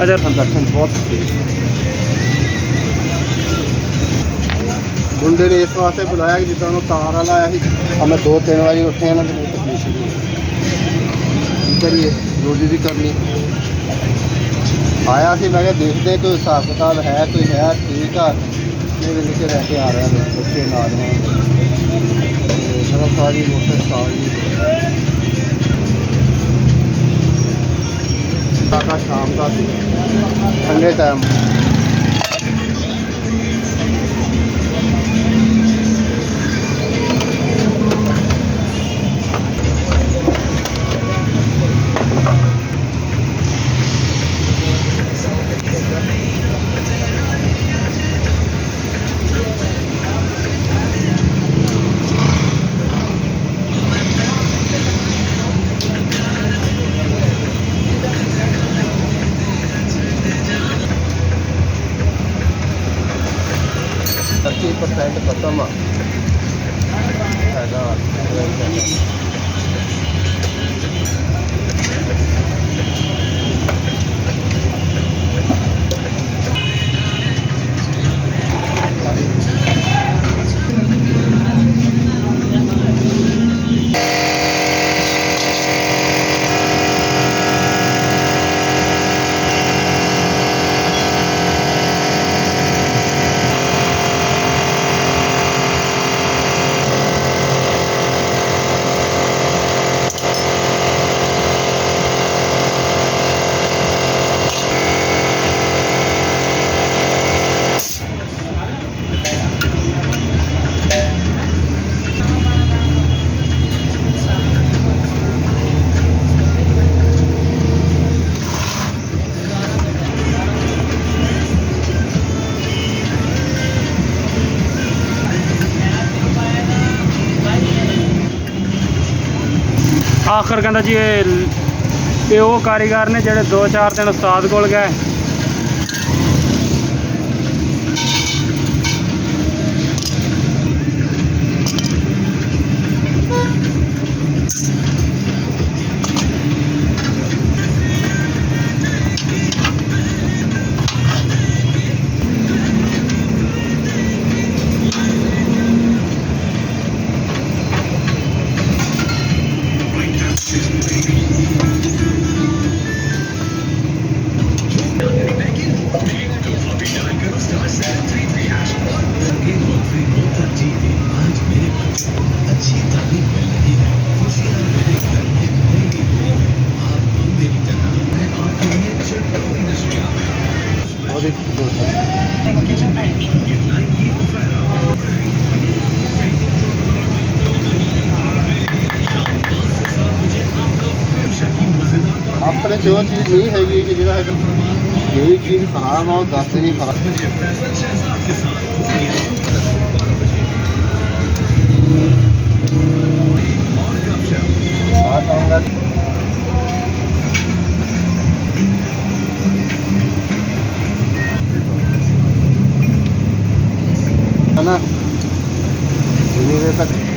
अच्छा दर्शन बहुत मुंडे ने इस वास्ते बुलाया कि जिदा तार वाला आया हमें 2-3 बजे उठे हैं ना तो तकलीफ की करिए रोजी भी करनी आया सी मैं देखते कोई हिसाब किताब है कोई है ठीक है मेरे नीचे रह के आ रहा है बच्चे नाल मेरा सारी मोटर सारी शाम का ठंडे टाइम %, खत्म फायदा आखिर कहता जी ये वो कारीगर ने जेडे 2-4 दिन उस्ताद कोल गए अपने जो चीज़ नहीं हैगी कि जो यही चीज़ खराब है 10 दिन ही खराब है ना तक